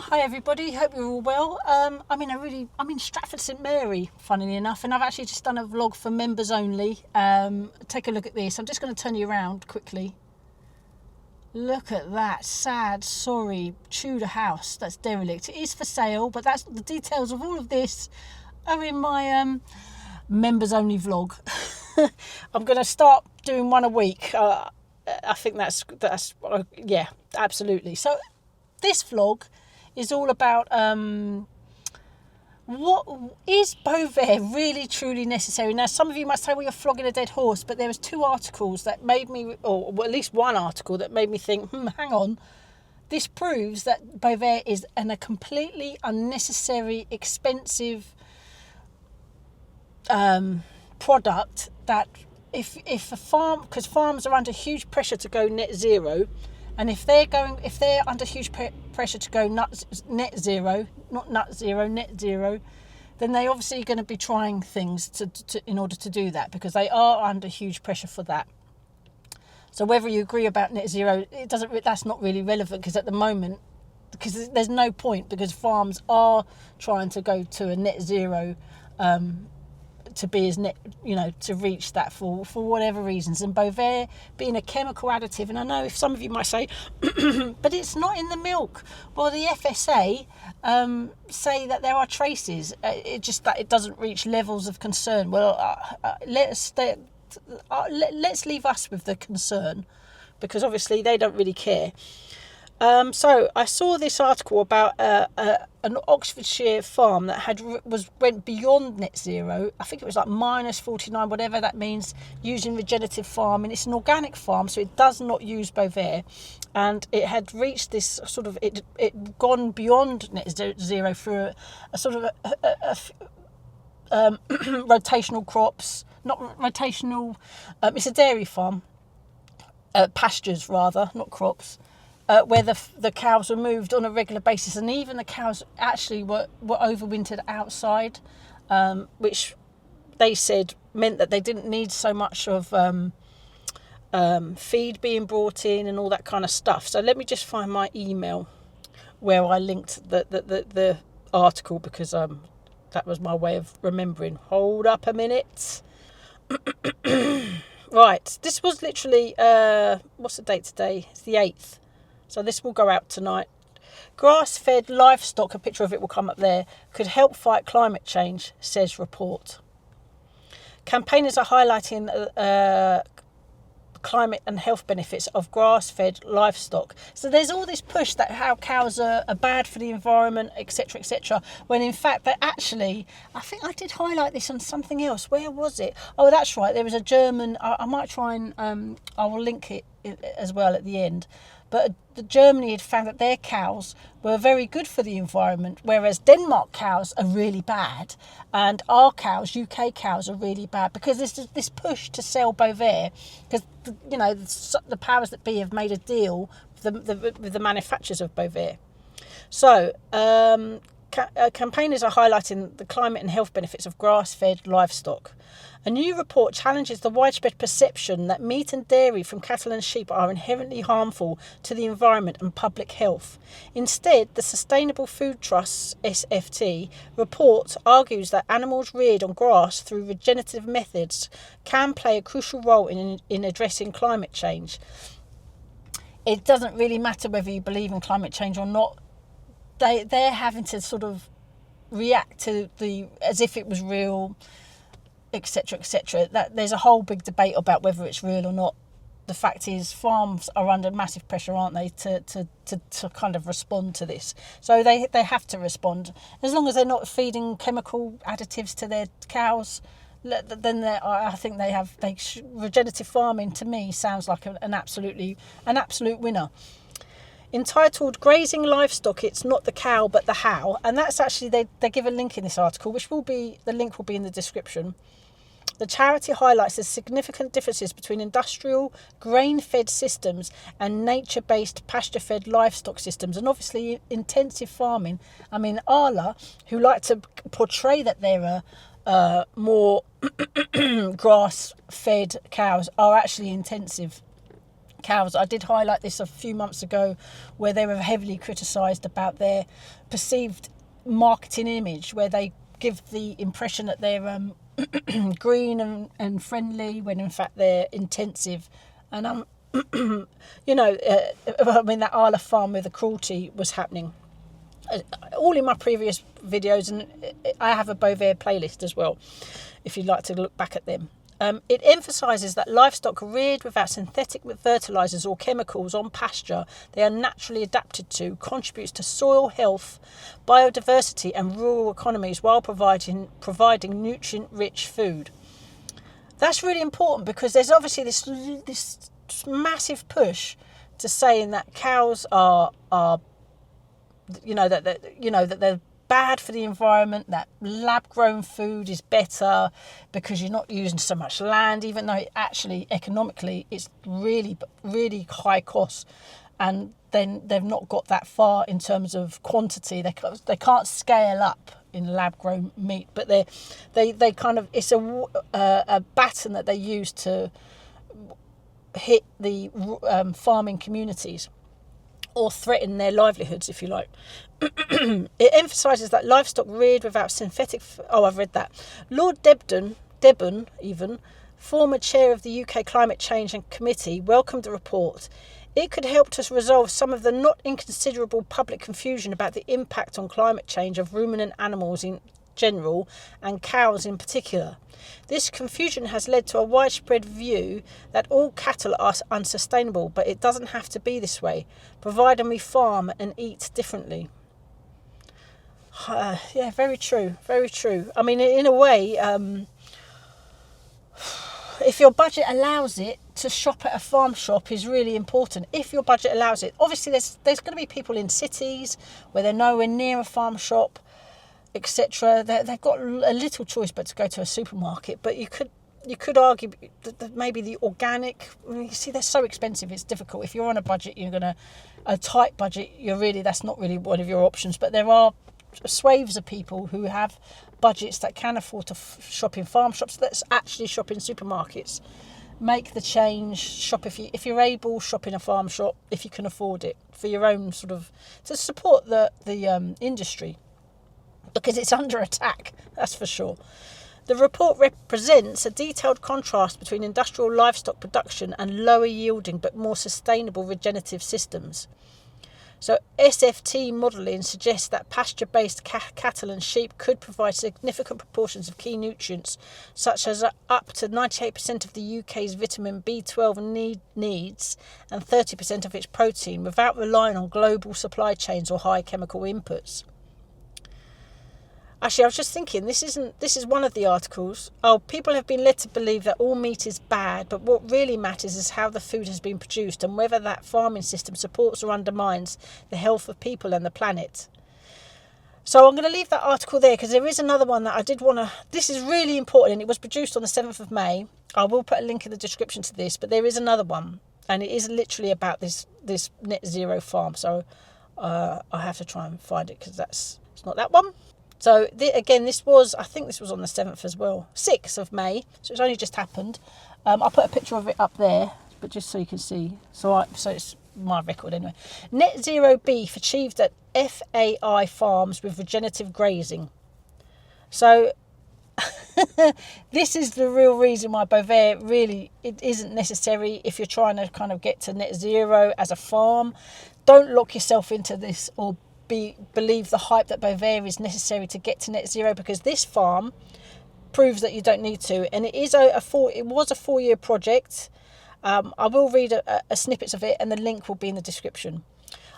Hi everybody, hope you're all well. I'm in Stratford St Mary, funnily enough, and I've actually just done a vlog for members only. Take a look at this. I'm just going to turn you around quickly. Look at that sad, sorry Tudor house that's derelict. It is for sale, but that's the details of all of this are in my members only vlog. I'm going to start doing one a week. I think that's yeah, absolutely. So this vlog is all about what is Bovaer really truly necessary. Now some of you might say, well, you're flogging a dead horse, but there was two articles that made me, or at least one article that made me think, hang on, this proves that Bovaer is a completely unnecessary, expensive product that if a farm, because farms are under huge pressure to go net zero, and if they're under huge pressure to go net zero, then they obviously going to be trying things to in order to do that, because they are under huge pressure for that. So whether you agree about net zero, that's not really relevant, because at the moment, because there's no point, because farms are trying to go to a net zero, to be as net, to reach that for whatever reasons. And Bovaer being a chemical additive, and I know if some of you might say, but it's not in the milk. Well, the FSA say that there are traces. It just that it doesn't reach levels of concern. Well, let's leave us with the concern, because obviously they don't really care. So I saw this article about an Oxfordshire farm that went beyond net zero. I think it was like -49, whatever that means, using regenerative farming. It's an organic farm, so it does not use Bovaer, and it had reached this sort of it gone beyond net zero through a sort of rotational crops, not rotational. It's a dairy farm, pastures rather, not crops. Where the cows were moved on a regular basis, and even the cows actually were overwintered outside, which they said meant that they didn't need so much of feed being brought in and all that kind of stuff. So let me just find my email where I linked the article, because that was my way of remembering. Hold up a minute. Right, this was literally what's the date today? It's the 8th. So this will go out tonight. Grass-fed livestock, a picture of it will come up there, could help fight climate change, says report. Campaigners are highlighting climate and health benefits of grass-fed livestock. So there's all this push that how cows are bad for the environment, etc., etc., when in fact that actually, I think I did highlight this on something else. Where was it? Oh, that's right. There was a German, I might try and, I will link it as well at the end. But Germany had found that their cows were very good for the environment, whereas Denmark cows are really bad, and our cows, UK cows, are really bad, because there's this push to sell Bovaer, because the powers that be have made a deal with the manufacturers of Bovaer. So campaigners are highlighting the climate and health benefits of grass-fed livestock. A new report challenges the widespread perception that meat and dairy from cattle and sheep are inherently harmful to the environment and public health. Instead, the Sustainable Food Trust's SFT report argues that animals reared on grass through regenerative methods can play a crucial role in addressing climate change. It doesn't really matter whether you believe in climate change or not. They're having to sort of react to as if it was real, etc., etc. That there's a whole big debate about whether it's real or not. The fact is, farms are under massive pressure, aren't they, to kind of respond to this. So they have to respond. As long as they're not feeding chemical additives to their cows, then I think regenerative farming to me sounds like an absolute winner. Entitled "Grazing Livestock, It's Not the Cow but the How," and that's actually they give a link in this article, the link will be in the description. The charity highlights the significant differences between industrial grain-fed systems and nature-based pasture-fed livestock systems, and obviously intensive farming. I mean, Arla, who like to portray that there are more grass-fed cows, are actually intensive cows. I did highlight this a few months ago, where they were heavily criticised about their perceived marketing image, where they give the impression that they're green and friendly when in fact they're intensive. And you know, I mean, that Arla farm where the cruelty was happening. All in my previous videos, and I have a Bovaer playlist as well, if you'd like to look back at them. It emphasises that livestock reared without synthetic fertilisers or chemicals on pasture they are naturally adapted to contributes to soil health, biodiversity and rural economies while providing nutrient-rich food. That's really important, because there's obviously this massive push to saying that cows are that they're bad for the environment, that lab-grown food is better because you're not using so much land, even though it actually economically it's really, really high cost. And then they've not got that far in terms of quantity. They can't scale up in lab-grown meat, but they kind of, it's a baton that they use to hit the farming communities, or threaten their livelihoods, if you like. It emphasises that livestock reared without synthetic... Oh, I've read that. Lord Debon, even, former chair of the UK Climate Change and Committee, welcomed the report. It could help to resolve some of the not inconsiderable public confusion about the impact on climate change of ruminant animals in general and cows in particular. This confusion has led to a widespread view that all cattle are unsustainable, but it doesn't have to be this way, provided we farm and eat differently. Yeah, very true, very true. I mean, in a way, if your budget allows it, to shop at a farm shop is really important. If your budget allows it. Obviously, there's going to be people in cities where they're nowhere near a farm shop, etc. They've got a little choice but to go to a supermarket. But you could argue that maybe the organic, you see, they're so expensive, it's difficult. If you're on a budget, a tight budget, that's not really one of your options. But there are swathes of people who have budgets that can afford to shop in farm shops, that's actually shop in supermarkets. Make the change, shop if you're able, shop in a farm shop if you can afford it, for your own sort of, to support the industry, because it's under attack, that's for sure. The report represents a detailed contrast between industrial livestock production and lower yielding but more sustainable regenerative systems. So SFT modelling suggests that pasture-based cattle and sheep could provide significant proportions of key nutrients, such as up to 98% of the UK's vitamin B12 needs and 30% of its protein, without relying on global supply chains or high chemical inputs. Actually, I was just thinking, this is one of the articles. People have been led to believe that all meat is bad, but what really matters is how the food has been produced and whether that farming system supports or undermines the health of people and the planet. So I'm going to leave that article there, because there is another one that I did want to... This is really important, and it was produced on the 7th of May. I will put a link in the description to this, but there is another one, and it is literally about this net zero farm. So I have to try and find it, because it's not that one. So again, I think this was on the 7th as well, 6th of May, so it's only just happened. I'll put a picture of it up there, but just so you can see. So it's my record anyway. Net zero beef achieved at FAI farms with regenerative grazing. So this is the real reason why Bovaer really, it isn't necessary if you're trying to kind of get to net zero as a farm. Don't lock yourself into this or believe the hype that Bovaer is necessary to get to net zero, because this farm proves that you don't need to. And it was a 4-year project. I will read a snippets of it, and the link will be in the description.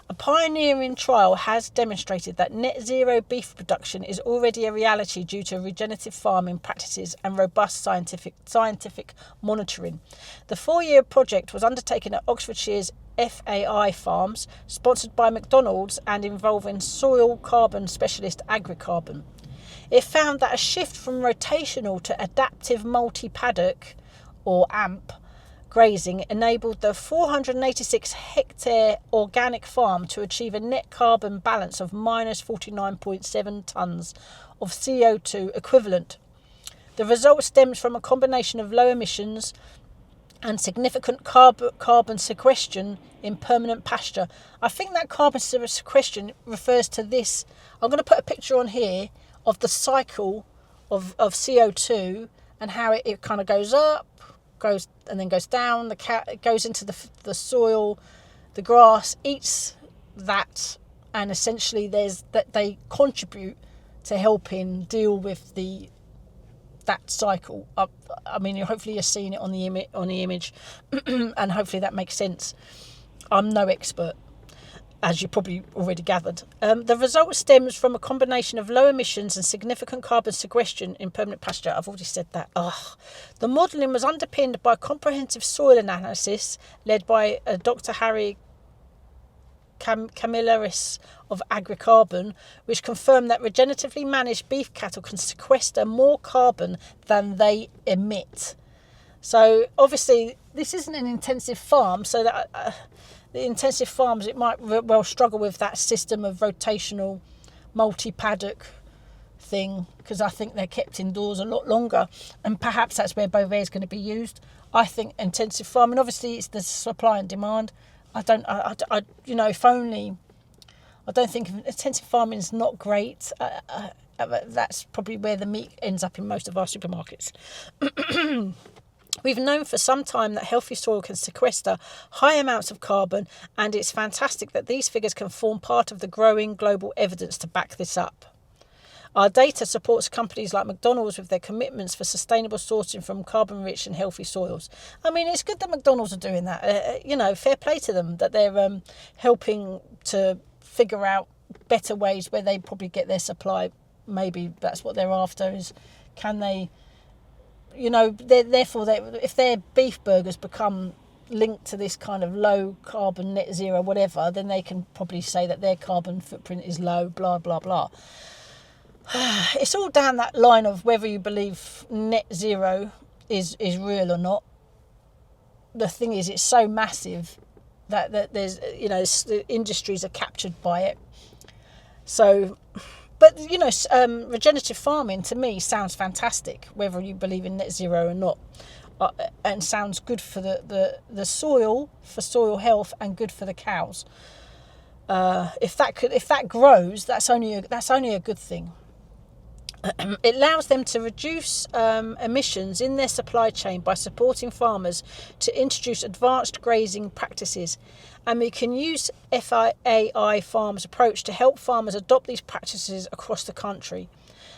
A pioneering trial has demonstrated that net zero beef production is already a reality due to regenerative farming practices and robust scientific monitoring. The 4-year project was undertaken at Oxfordshire's FAI farms, sponsored by McDonald's and involving soil carbon specialist Agricarbon. It found that a shift from rotational to adaptive multi-paddock, or AMP, grazing enabled the 486 hectare organic farm to achieve a net carbon balance of minus 49.7 tonnes of CO2 equivalent. The result stems from a combination of low emissions, and significant carbon sequestration in permanent pasture. I think that carbon sequestration refers to this. I'm going to put a picture on here of the cycle of CO2 and how it kind of goes up, goes and then goes down. It goes into the soil, the grass eats that, and essentially they contribute to helping deal with that cycle. I mean, hopefully you're seeing it on the image, and hopefully that makes sense. I'm no expert, as you probably already gathered. The result stems from a combination of low emissions and significant carbon sequestration in permanent pasture. I've already said that. The modelling was underpinned by comprehensive soil analysis led by Dr. Harry Camillaris of Agricarbon, which confirmed that regeneratively managed beef cattle can sequester more carbon than they emit. So obviously this isn't an intensive farm, so that the intensive farms, it might well struggle with that system of rotational multi-paddock thing, because I think they're kept indoors a lot longer, and perhaps that's where Bovaer is going to be used. I think intensive farming, obviously it's the supply and demand. If only, I don't think intensive farming is not great. That's probably where the meat ends up in most of our supermarkets. We've known for some time that healthy soil can sequester high amounts of carbon, and it's fantastic that these figures can form part of the growing global evidence to back this up. Our data supports companies like McDonald's with their commitments for sustainable sourcing from carbon-rich and healthy soils. I mean, it's good that McDonald's are doing that. Fair play to them that they're helping to figure out better ways where they probably get their supply. Maybe that's what they're after, is can they, if their beef burgers become linked to this kind of low carbon net zero whatever, then they can probably say that their carbon footprint is low, blah, blah, blah. It's all down that line of whether you believe net zero is real or not. The thing is, it's so massive that there's, the industries are captured by it. So, but, regenerative farming to me sounds fantastic, whether you believe in net zero or not. And sounds good for the soil, for soil health, and good for the cows. If that grows, that's only a good thing. It allows them to reduce emissions in their supply chain by supporting farmers to introduce advanced grazing practices. And we can use FAI Farms' approach to help farmers adopt these practices across the country.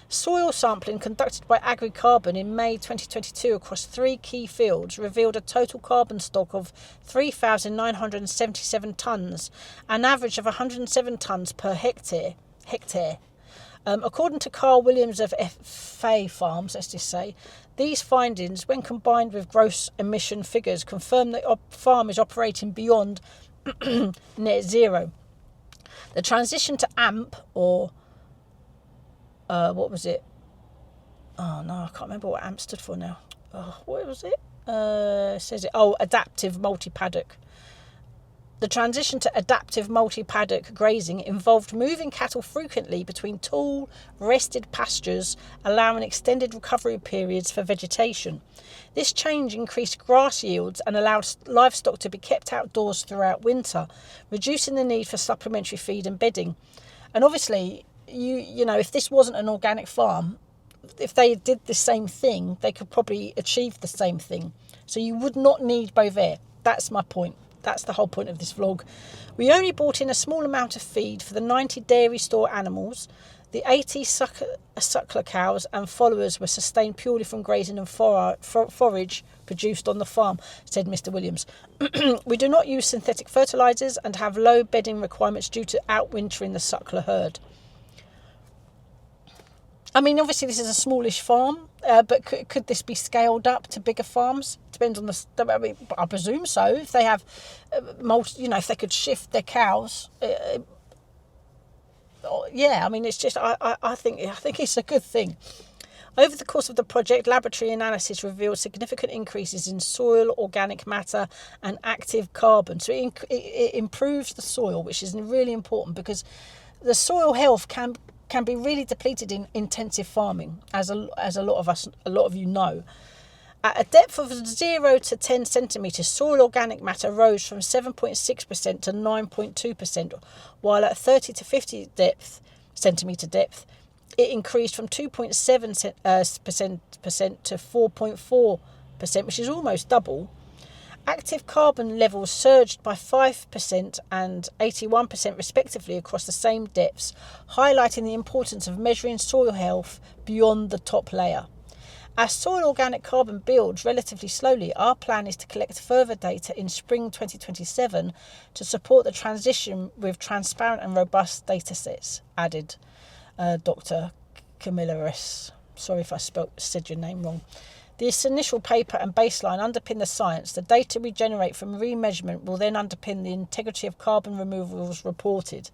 Soil sampling conducted by Agricarbon in May 2022 across 3 key fields revealed a total carbon stock of 3,977 tonnes, an average of 107 tonnes per hectare. According to Carl Williams of FA Farms, let's just say, these findings, when combined with gross emission figures, confirm that the farm is operating beyond net zero. The transition to AMP, or what was it? Oh no, I can't remember what AMP stood for now. What was it? Adaptive multi-paddock. The transition to adaptive multi-paddock grazing involved moving cattle frequently between tall, rested pastures, allowing extended recovery periods for vegetation. This change increased grass yields and allowed livestock to be kept outdoors throughout winter, reducing the need for supplementary feed and bedding. And obviously, if this wasn't an organic farm, if they did the same thing, they could probably achieve the same thing. So you would not need Bovaer. That's my point. That's the whole point of this vlog. We only brought in a small amount of feed for the 90 dairy store animals. The 80 suckler cows and followers were sustained purely from grazing and forage produced on the farm, said Mr. Williams. We do not use synthetic fertilisers and have low bedding requirements due to outwintering the suckler herd. I mean, obviously this is a smallish farm, but could this be scaled up to bigger farms? Depends on I presume so. If they have, if they could shift their cows, it's just I think it's a good thing. Over the course of the project, laboratory analysis revealed significant increases in soil organic matter and active carbon. So it improves the soil, which is really important because the soil health can be really depleted in intensive farming, as a lot of you know. At a depth of 0 to 10 centimetres, soil organic matter rose from 7.6% to 9.2%, while at 30 to 50 centimetre depth, it increased from 2.7% to 4.4%, which is almost double. Active carbon levels surged by 5% and 81% respectively across the same depths, highlighting the importance of measuring soil health beyond the top layer. As soil organic carbon builds relatively slowly, our plan is to collect further data in spring 2027 to support the transition with transparent and robust data sets, added Dr. Camilla S. Sorry if I said your name wrong. This initial paper and baseline underpin the science. The data we generate from remeasurement will then underpin the integrity of carbon removals reported.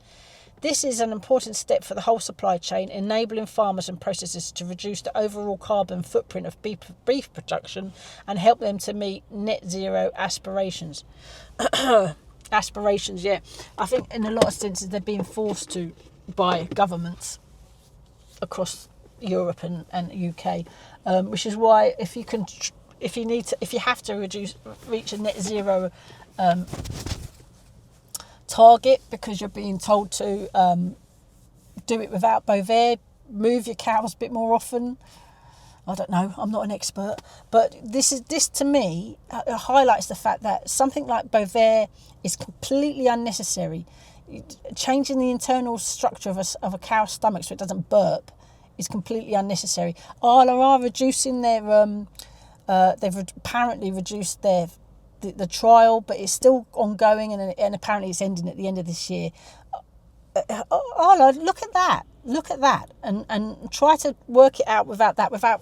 This is an important step for the whole supply chain, enabling farmers and processors to reduce the overall carbon footprint of beef production and help them to meet net zero aspirations. Aspirations, yeah. I think in a lot of senses they're being forced to by governments across Europe and UK, which is why if you have to reach a net zero target because you're being told to do it without Bovaer, move your cows a bit more often. I don't know, I'm not an expert, but this to me highlights the fact that something like Bovaer is completely unnecessary. Changing the internal structure of a cow's stomach so it doesn't burp is completely unnecessary. Arla are reducing their they've apparently reduced the trial, but it's still ongoing, and apparently it's ending at the end of this year. Arla, look at that, and try to work it out without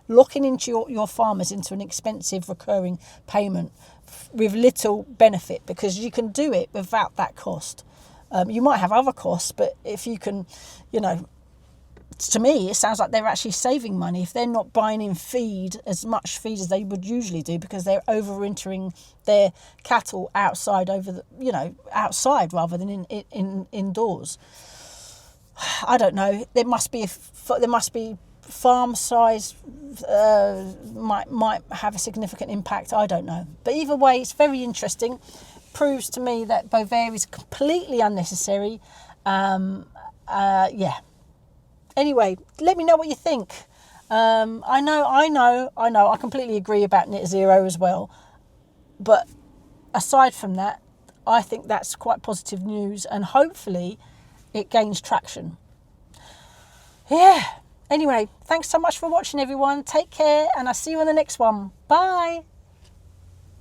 locking into your farmers into an expensive recurring payment with little benefit, because you can do it without that cost. You might have other costs, but if you can, to me, it sounds like they're actually saving money if they're not buying in as much feed as they would usually do, because they're overwintering their cattle outside outside rather than indoors. I don't know. There must be farm size might have a significant impact. I don't know, but either way, it's very interesting. Proves to me that Bovaer is completely unnecessary. Yeah. Anyway, let me know what you think. I know. I completely agree about net zero as well. But aside from that, I think that's quite positive news, and hopefully it gains traction. Yeah. Anyway, thanks so much for watching, everyone. Take care, and I'll see you on the next one. Bye.